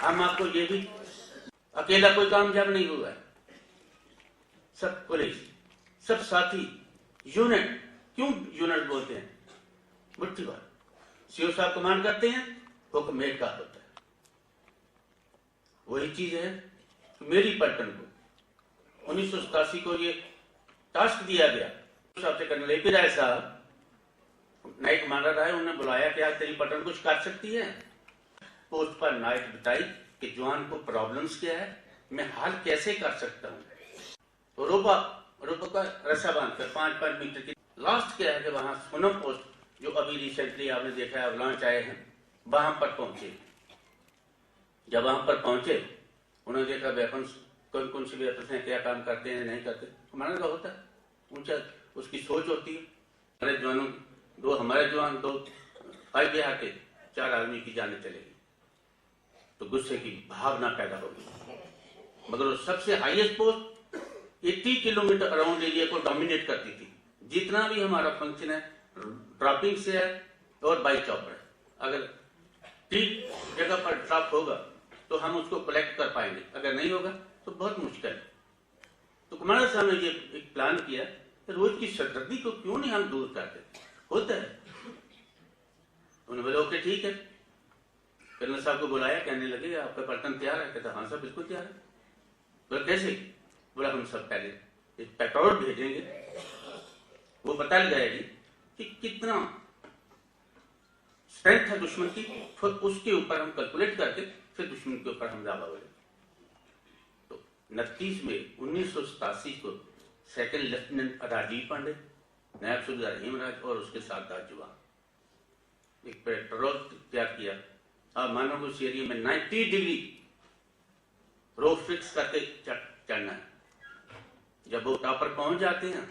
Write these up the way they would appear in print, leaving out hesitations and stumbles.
हम आपको ये भी, अकेला कोई कामयाब नहीं हुआ है, सब पुलिस, सब साथी, यूनिट। क्यों यूनिट बोलते हैं? मुट्ठी बात, सीओ साहब कमांड करते हैं, हुक्म मेट का होता है। वही चीज है मेरी पलटन को 1987 को ये टास्क दिया गया साहब से करने लगे। फिर ऐसा नए कमांडर आए, उन्होंने बुलाया कि आज तेरी पलटन कुछ कर सकती है। पोस्ट पर नाइट बताई कि जवान को प्रॉब्लम्स क्या है, मैं हल कैसे कर सकता हूँ। तो रोपा का रस्सा बांधकर 5-5 मीटर की लास्ट क्या है कि वहां सोनम पोस्ट जो अभी रिसेंटली आपने देखा है लॉन्च आए हैं, वहां पर पहुंचे। जब वहां पर पहुंचे उन्होंने देखा वेपन्स, कौन कौन से वेपन्स हैं, क्या काम करते हैं नहीं करते। हमारा का होता है ऊंचा, उसकी सोच होती है। हमारे जवानों, हमारे जवान 2 भाई बिहार के 4 आदमी की जाने चलेगी तो गुस्से की भावना पैदा होगी। मगर वो सबसे highest post 80 kilometre around area को डोमिनेट करती थी। जितना भी हमारा फंक्शन है ड्रॉपिंग से है और बाई चॉपर है। अगर ठीक जगह पर ड्रॉप होगा तो हम उसको कलेक्ट कर पाएंगे, अगर नहीं होगा तो बहुत मुश्किल है। तो कमांडर साहब ने ये एक प्लान किया कि रोज की सरदर्दी को क्यों नहीं हम दूर करते, होता है। उन्होंने बोले ओके ठीक है। कर्नल साहब को बुलाया, कहने लगे आपका पलटन तैयार है? कहता हाँ साहब बिल्कुल तैयार है। बोला कैसे? बोला हम सब पहले एक पेट्रोल भेजेंगे, वो पता लगाएगी कि कितना स्ट्रेंथ है दुश्मन की, फिर उसके ऊपर हम कैलकुलेट करके फिर दुश्मन के ऊपर हमला बोले। तो 29 में 1987 को सेकंड लेफ्टिनेंट राजीव पांडे, नायब सूबेदार हेमराज और उसके साथ 10 जवान एक पेट्रोल तैयार किया। आप मानो उस एरिया में 90 डिग्री रोड फिक्स करके चढ़ना है। जब वो टॉपर पहुंच जाते हैं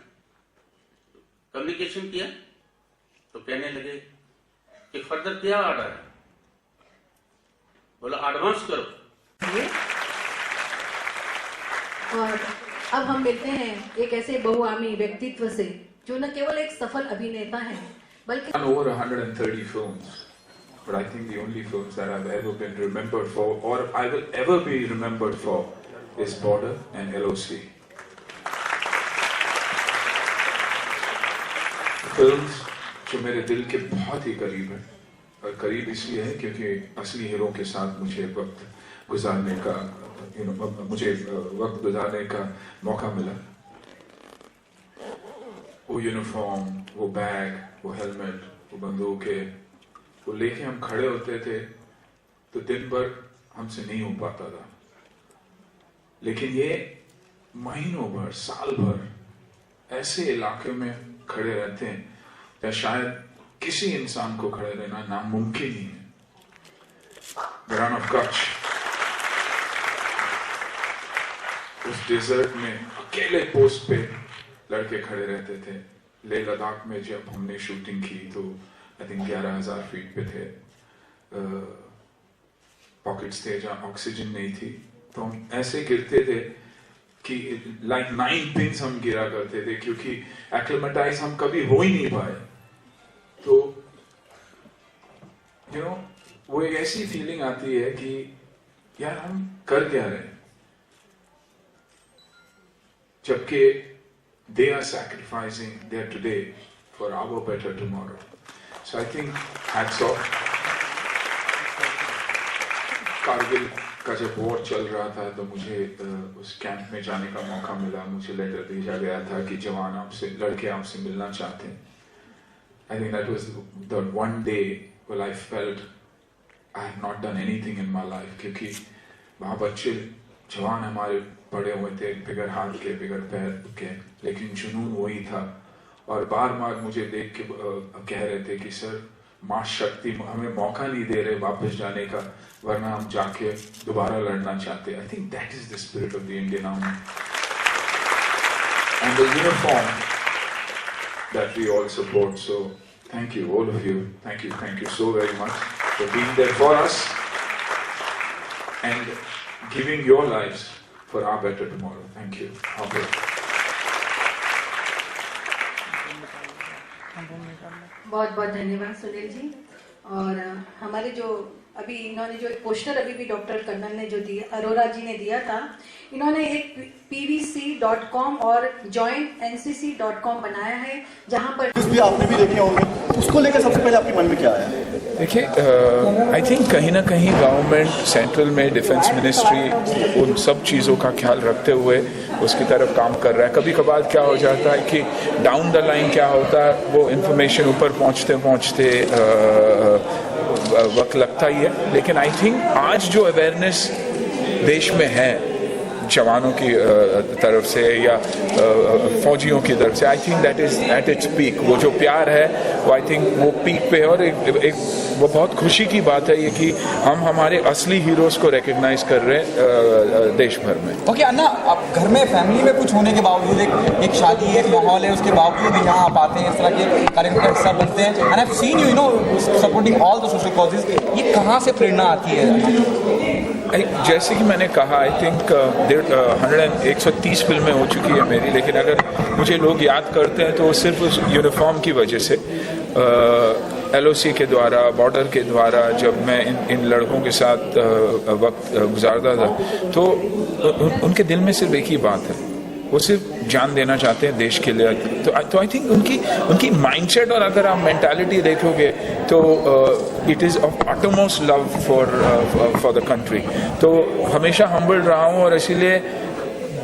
कम्युनिकेशन किया तो कहने लगे कि फर्दर क्या ऑर्डर है? बोला एडवांस करो। और अब हम मिलते हैं एक ऐसे बहुआमी व्यक्तित्व से जो न केवल एक सफल अभिनेता है बल्कि over 130 films, but I think the only films that I've ever been remembered for, or I will ever be remembered for, is Border and LOC. Films जो मेरे दिल के बहुत ही करीब है, और करीब इसलिए है क्योंकि असली हीरो के साथ मुझे वक्त गुजारने का मौका मिला। वो यूनिफॉर्म, वो बैग, वो हेलमेट, वो बंदूकें, वो लेके हम खड़े होते थे तो दिन भर हमसे नहीं हो पाता था। लेकिन ये महीनों भर, साल भर ऐसे इलाके में खड़े रहते हैं या शायद किसी इंसान को खड़े रहना नामुमकिन ही है। The Run of Kutch, उस डेजर्ट में अकेले पोस्ट पे लड़के खड़े रहते थे। लेह लद्दाख में जब हमने शूटिंग की तो आई थिंक 11,000 फीट पे थे। पॉकेट्स थे जहाँ ऑक्सीजन नहीं थी, तो हम ऐसे गिरते थे कि लाइक 9 पिंस हम गिरा करते थे, क्योंकि एक्लिमेटाइज हम कभी हो ही नहीं पाए। तो वो एक ऐसी फीलिंग आती है कि यार हम कर क्या रहे हैं, जबकि they are sacrificing their today for our better tomorrow. So I think hats off. Kargil का जब वॉर चल रहा था तो मुझे उस कैंप में जाने का मौका मिला। मुझे लेटर भेजा गया था कि जवान आपसे, लड़के आपसे मिलना चाहते हैं। I think that was the one day when I felt I had not done anything in my life, क्योंकि वहाँ बच्चे जवान हमारे पड़े हुए थे, बिगड़ हाथ के, बिगड़ पैर के, लेकिन जुनून वही था। और बार बार मुझे देख के कह रहे थे कि सर माँ शक्ति हमें मौका नहीं दे रहे वापस जाने का, वरना हम जाके दोबारा लड़ना चाहते। I think that is the spirit of the Indian army and the uniform that we all support. So thank you all of you, thank you so very much for being there for us and giving your lives for our better tomorrow. Thank you. बहुत बहुत धन्यवाद सुनील जी। और हमारे जो अभी इन्होंने जो एक पोस्टर अभी भी डॉक्टर कर्नल ने जो दिया, अरोरा जी ने दिया था, इन्होंने एक pvc.com और jointncc.com बनाया है, जहां पर कुछ भी आपने भी देखे होंगे, उसको लेकर सबसे पहले आपके मन में क्या आया? देखिए, आई थिंक कहीं ना कहीं गवर्नमेंट सेंट्रल में डिफेंस मिनिस्ट्री उन सब चीज़ों का ख्याल रखते हुए उसकी तरफ काम कर रहा है। कभी कभार क्या हो जाता है कि डाउन द लाइन क्या होता है, वो इन्फॉर्मेशन ऊपर पहुंचते पहुंचते वक्त लगता ही है, लेकिन आई थिंक आज जो अवेयरनेस देश में है जवानों की तरफ से या फौजियों की तरफ से, आई think that is at its peak. वो जो प्यार है वो आई थिंक वो पीक पे है, और एक वो बहुत खुशी की बात है ये कि हम हमारे असली हीरोज को रिकग्नाइज कर रहे हैं देश भर में। ओके अन्ना, आप घर में फैमिली में कुछ होने के बावजूद एक शादी एक माहौल है, उसके बावजूद भी यहाँ आप आते हैं, इस तरह के कार्यक्रम का हिस्सा बनते हैं, and I have seen you know supporting all the social causes. ये कहाँ से प्रेरणा आती है? जैसे कि मैंने कहा, आई थिंक 130 फिल्में हो चुकी है मेरी, लेकिन अगर मुझे लोग याद करते हैं तो सिर्फ उस यूनिफॉर्म की वजह से, LOC के द्वारा, बॉर्डर के द्वारा जब मैं इन लड़कों के साथ वक्त गुजारता था, तो उनके दिल में सिर्फ एक ही बात है, वो सिर्फ जान देना चाहते हैं देश के लिए। तो आई थिंक उनकी माइंडसेट और अगर आप मेंटालिटी देखोगे तो it is of outermost love for the country. तो हमेशा हम्बल रहा हूँ, और इसीलिए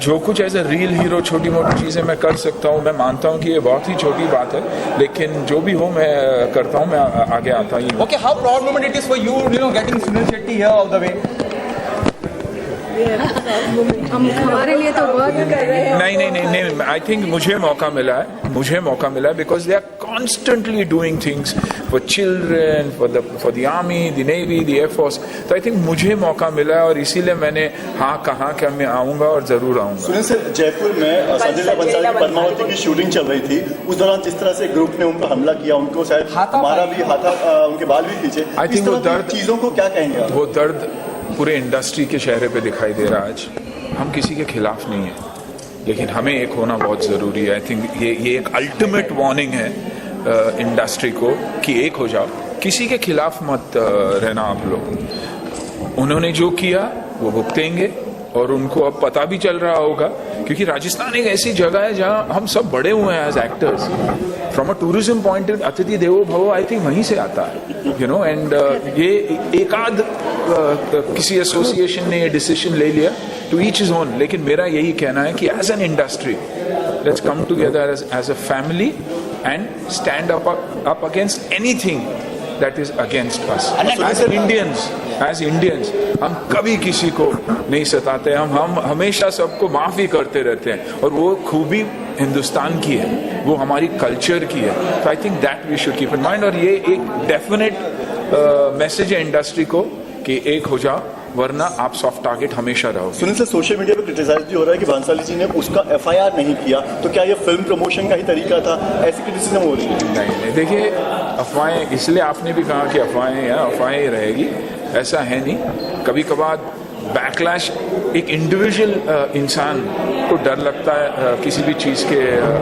जो कुछ एज अ रियल हीरो छोटी मोटी चीज़ें मैं कर सकता हूँ, मैं मानता हूँ कि ये बहुत ही छोटी बात है, लेकिन जो भी हो मैं करता हूँ, मैं आगे आता ही हूँ। Okay, how proud moment it is for you, you know, getting Sunil Shetty here all the way? हम हमारे लिए तो बहुत कर रहे हैं। नहीं, आई थिंक मुझे मौका मिला है because they are constantly doing things for children, for the army, the navy, the air force. तो आई थिंक मुझे मौका मिला है, और इसीलिए मैंने कहा कि मैं आऊँगा और ज़रूर आऊँगा। सुनील सर, जयपुर में संजय लीला भंसाली की पद्मावती की शूटिंग चल रही थी, उस दौरान जिस तरह से ग्रुप ने उन पर हमला किया, उनको शायद मारा भी, उनके बाल भी खींचे, आई थिंक वो दर्द, चीज़ों को क्या कहेंगे? वो दर्द पूरे इंडस्ट्री के चेहरे पे दिखाई दे रहा है आज। हम किसी के खिलाफ नहीं है, लेकिन हमें एक होना बहुत ज़रूरी है। आई थिंक ये एक अल्टीमेट वार्निंग है इंडस्ट्री को कि एक हो जाओ, किसी के खिलाफ मत रहना आप लोग। उन्होंने जो किया वो भुगतेंगे, और उनको अब पता भी चल रहा होगा, क्योंकि राजस्थान एक ऐसी जगह है जहां हम सब बड़े हुए हैं as actors. From a tourism point of, अतिथि देवो भव आई थिंक वहीं से आता है, यू नो। एंड ये एकाध किसी एसोसिएशन ने ये डिसीजन ले लिया, टू ईच इज ओन, लेकिन मेरा यही कहना है कि as an industry let's come together as a family and stand up against anything that is against us. As Indians, हम कभी किसी को नहीं सताते, हम हमेशा सबको माफ़ी करते रहते हैं, और वो खूबी हिंदुस्तान की है, वो हमारी कल्चर की है। तो I think that we should keep in mind, और ये एक डेफिनेट मैसेज है इंडस्ट्री को कि एक हो जाओ, वरना आप सॉफ्ट टारगेट हमेशा रहो। सुनील सर, सोशल मीडिया पर क्रिटिसाइज भी हो रहा है कि भंसाली जी ने उसका FIR नहीं किया, तो क्या ये फिल्म प्रमोशन का ही तरीका था? ऐसी क्रिटिसिज्म हो रही है? नहीं, देखिए, अफवाहें, इसलिए आपने भी कहा कि अफवाहें ही रहेगी, ऐसा है नहीं। कभी कभार बैकलैश एक इंडिविजुअल इंसान को डर लगता है किसी भी चीज़ के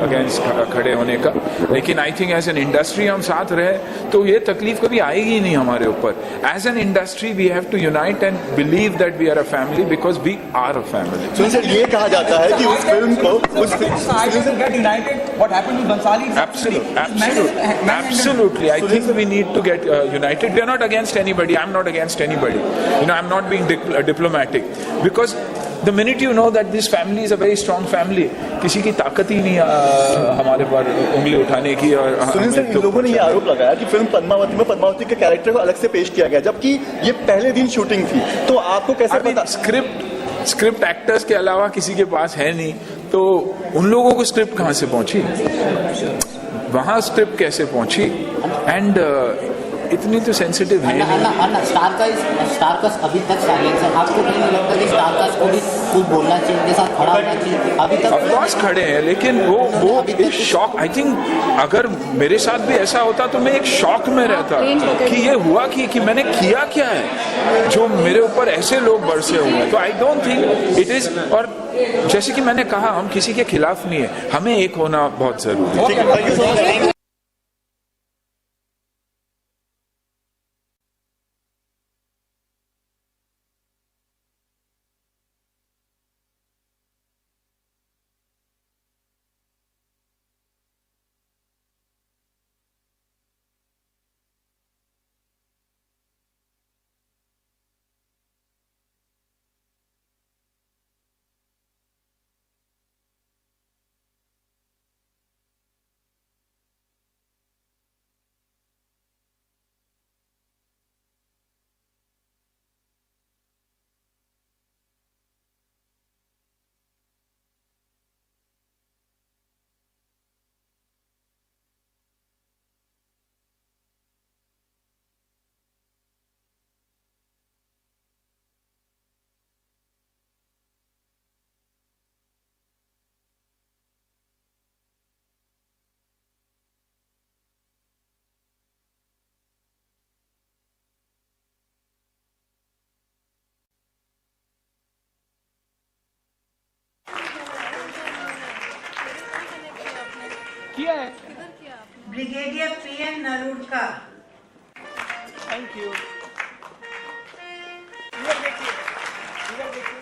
अगेंस्ट खड़े होने का, लेकिन I think as an industry हम साथ रहे तो ये तकलीफ कभी आएगी ही नहीं हमारे ऊपर। As an industry we have to unite and believe that we are a family, because we are a family. Sunil sir, ये कहा जाता है कि उस फिल्म को Absolutely, I think we need to get united. We are not against anybody. I'm not against anybody. You know, I'm not being diplomatic, because the minute you know that this family is a very strong family, किसी की ताकत ही नहीं हमारे पर उंगली उठाने की। और सुनील सर, इन लोगों ने ये आरोप लगाया कि फिल्म पद्मावती में पद्मावती के कैरेक्टर को अलग से पेश किया गया, जबकि ये पहले दिन शूटिंग थी। तो आपको कैसे पता? स्क्रिप्ट एक्टर्स के अलावा किसी के पास है नहीं, तो उन लोगों को स्क्रिप्ट कहाँ से पहुंची, वहाँ स्क्रिप्ट कैसे पहुंची? एंड इतनी तो सेंसिटिव है नहीं। स्टार कास्ट अभी तक साइलेंस है। आपको नहीं लगता कि स्टार कास्ट को भी कुछ बोलना चाहिए, उनके साथ खड़ा होना चाहिए? अभी तक ऑफ कोर्स खड़े हैं, लेकिन वो एक शॉक, आई थिंक अगर मेरे साथ भी ऐसा होता तो मैं एक शॉक में रहता कि ये हुआ कि मैंने किया क्या है जो मेरे ऊपर ऐसे लोग बरसे हुए हैं। तो I don't think it is, और जैसे कि मैंने कहा, हम किसी के खिलाफ नहीं है, हमें एक होना बहुत जरूरी है। किया है। Brigadier PN Narudka. Thank you. इधर देखिए, इधर देखिए।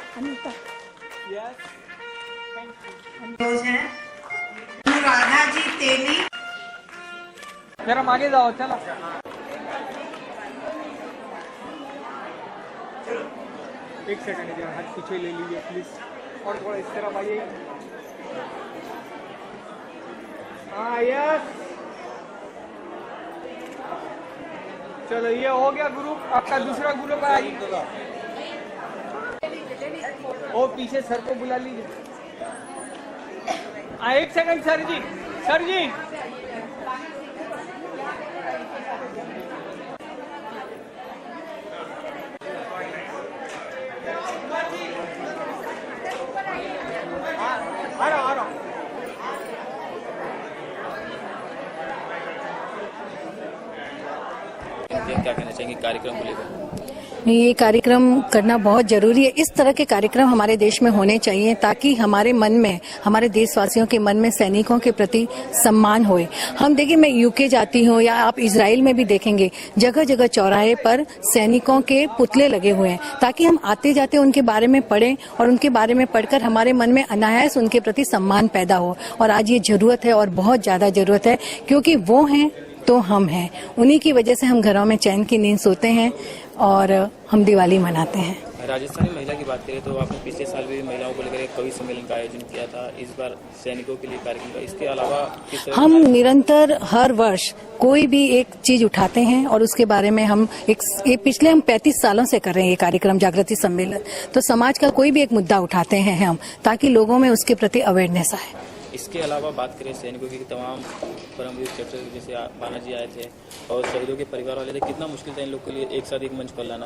Yes, thank you. हैं अनुराधा जी तेली। जरा आगे जाओ, चलो। एक सेकंड, जरा हाथ पीछे ले लीजिए प्लीज, और थोड़ा इस तरफ आइए। हाँ यस, चलो ये हो गया ग्रुप। आपका दूसरा ग्रुप आइए। ओ पीछे सर को बुला लीजिए। एक सेकंड सर जी, सर जी। आ रहा। क्या कहना चाहेंगे कार्यक्रम को लेकर? ये कार्यक्रम करना बहुत जरूरी है। इस तरह के कार्यक्रम हमारे देश में होने चाहिए ताकि हमारे मन में, हमारे देशवासियों के मन में सैनिकों के प्रति सम्मान होए। हम देखिए, मैं यूके जाती हूँ या आप इजराइल में भी देखेंगे, जगह जगह चौराहे पर सैनिकों के पुतले लगे हुए हैं ताकि हम आते जाते उनके बारे में पढ़ें और उनके बारे में पढ़कर हमारे मन में अनायास उनके प्रति सम्मान पैदा हो। और आज ये जरूरत है और बहुत ज्यादा जरूरत है, क्योंकि वो हैं तो हम हैं। उन्हीं की वजह से हम घरों में चैन की नींद सोते हैं और हम दिवाली मनाते हैं। राजस्थानी महिला की बात करें तो आपने पिछले साल भी महिलाओं को लेकर एक कवि सम्मेलन का आयोजन किया था, इस बार सैनिकों के लिए कार्यक्रम का। इसके अलावा किस तरह हम निरंतर हर वर्ष कोई भी एक चीज उठाते हैं और उसके बारे में हम ये पिछले हम 35 सालों से कर रहे हैं ये कार्यक्रम जागृति सम्मेलन। तो समाज का कोई भी एक मुद्दा उठाते हैं हम, ताकि लोगों में उसके प्रति अवेयरनेस आए। इसके अलावा बात करें सैनिकों की, तमाम परमवीर चक्र जैसे बाना जी आए थे और शहीदों के परिवार वाले थे, कितना मुश्किल था इन लोग के लिए एक साथ एक मंच पर लाना?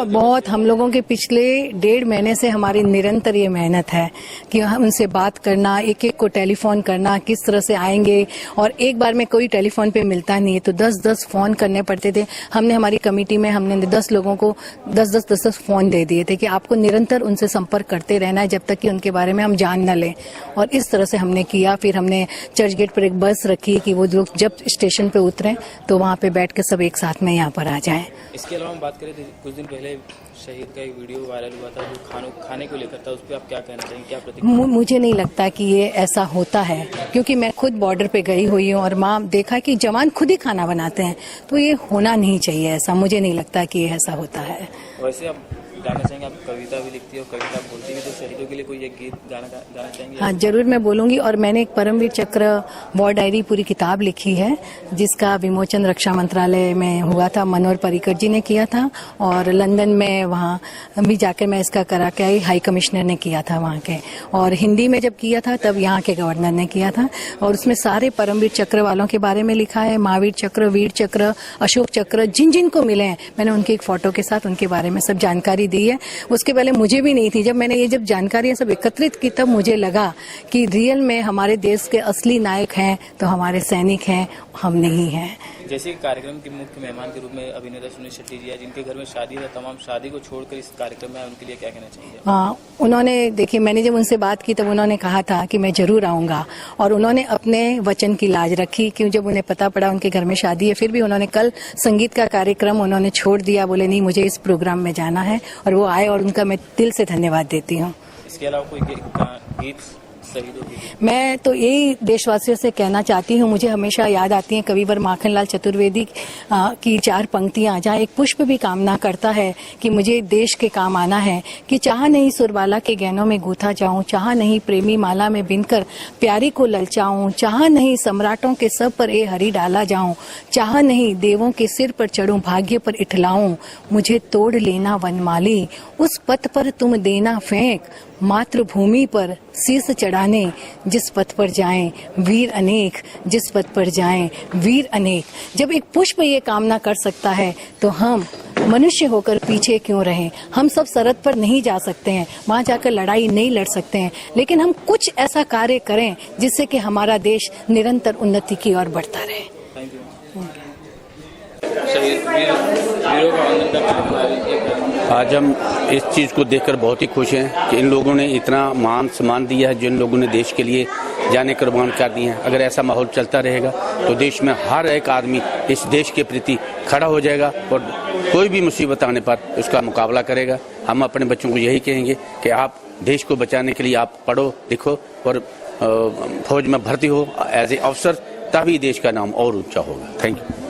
बहुत हम लोगों के पिछले 1.5 महीने से हमारी निरंतर ये मेहनत है कि हम उनसे बात करना, एक एक को टेलीफोन करना, किस तरह से आएंगे। और एक बार में कोई टेलीफोन पे मिलता नहीं है तो 10-10 फोन करने पड़ते थे। हमने हमारी कमेटी में हमने 10 लोगों को 10-10 फोन दे दिए थे कि आपको निरंतर उनसे संपर्क करते रहना है जब तक कि उनके बारे में हम जान न लें। और इस तरह से हमने किया। फिर हमने चर्च गेट पर एक बस रखी कि वो लोग जब स्टेशन पे उतरें तो वहाँ पे बैठ के सब एक साथ में यहाँ पर आ जाएं। इसके अलावा हम बात करें तो कुछ दिन पहले शहीद का एक वीडियो वायरल हुआ था जो खाने को लेकर था, उस पर आप क्या कहना चाहेंगे, क्या प्रतिक्रिया? मुझे नहीं लगता कि ये ऐसा होता है, क्योंकि मैं खुद बॉर्डर पे गई हुई हूँ और माँ देखा कि जवान खुद ही खाना बनाते हैं, तो ये होना नहीं चाहिए ऐसा। मुझे नहीं लगता कि ये ऐसा होता है। वैसे आप गाना चाहेंगे, आप कविता भी लिखती है और कविता बोलती है, तो शहीदों के लिए कोई एक गीत गाना चाहेंगे? हाँ जरूर, मैं बोलूंगी। और मैंने एक परमवीर चक्र वॉर डायरी पूरी किताब लिखी है जिसका विमोचन रक्षा मंत्रालय में हुआ था, मनोहर पर्रिकर जी ने किया था। और लंदन में वहाँ भी जाकर मैं इसका करा के आई, हाई कमिश्नर ने किया था वहाँ के। और हिंदी में जब किया था तब यहाँ के गवर्नर ने किया था। और उसमें सारे परमवीर चक्र वालों के बारे में लिखा है, महावीर चक्र, वीर चक्र, अशोक चक्र, जिन जिन को मिले हैं मैंने उनकी एक फोटो के साथ उनके बारे में सब जानकारी दी है। उसके पहले मुझे भी नहीं थी। जब मैंने ये जब जानकारियां सब एकत्रित की तब मुझे लगा कि रियल में हमारे देश के असली नायक हैं तो हमारे सैनिक हैं, हम नहीं हैं। जैसे कार्यक्रम के मुख्य मेहमान के रूप में अभिनेता सुनील शेट्टी जी है, जिनके घर में शादी है, तमाम शादी को छोड़कर इस कार्यक्रम में उनके लिए क्या कहना चाहिए? हाँ, उन्होंने देखिए, मैंने जब उनसे बात की तब उन्होंने कहा था कि मैं जरूर आऊंगा और उन्होंने अपने वचन की लाज रखी। क्यों, जब उन्हें पता पड़ा उनके घर में शादी है, फिर भी उन्होंने कल संगीत का कार्यक्रम उन्होंने छोड़ दिया, बोले नहीं मुझे इस प्रोग्राम में जाना है, और वो आए और उनका मैं दिल से धन्यवाद देती हूँ। इसके अलावा कोई गीत शहीदों की? मैं तो यही देशवासियों से कहना चाहती हूँ, मुझे हमेशा याद आती हैं कविवर माखनलाल चतुर्वेदी की 4 पंक्तियां, जहाँ एक पुष्प भी कामना करता है कि मुझे देश के काम आना है, कि चाह नहीं सुरबाला के गहनों में गूथा जाऊं, चाह नहीं प्रेमी माला में बिनकर प्यारी को ललचाऊं, चाह नहीं सम्राटों के सब पर ए हरी डाला जाऊं, चाह नहीं देवों के सिर पर चढ़ूं, भाग्य पर इठलाऊं, मुझे तोड़ लेना वनमाली, उस पथ पर तुम देना फेंक, मातृभूमि पर शीश चढ़ाने जिस पथ पर जाएं वीर अनेक, जिस पथ पर जाएं वीर अनेक। जब एक पुष्प ये कामना कर सकता है तो हम मनुष्य होकर पीछे क्यों रहें? हम सब सरहद पर नहीं जा सकते हैं, वहां जाकर लड़ाई नहीं लड़ सकते हैं, लेकिन हम कुछ ऐसा कार्य करें जिससे कि हमारा देश निरंतर उन्नति की ओर बढ़ता रहे। आज हम इस चीज़ को देखकर बहुत ही खुश हैं कि इन लोगों ने इतना मान सम्मान दिया है, जिन लोगों ने देश के लिए जाने कुर्बान कर दी हैं। अगर ऐसा माहौल चलता रहेगा तो देश में हर एक आदमी इस देश के प्रति खड़ा हो जाएगा और कोई भी मुसीबत आने पर उसका मुकाबला करेगा। हम अपने बच्चों को यही कहेंगे कि आप देश को बचाने के लिए आप पढ़ो लिखो और फौज में भर्ती हो एज ए अफसर, तभी देश का नाम और ऊंचा होगा। Thank you.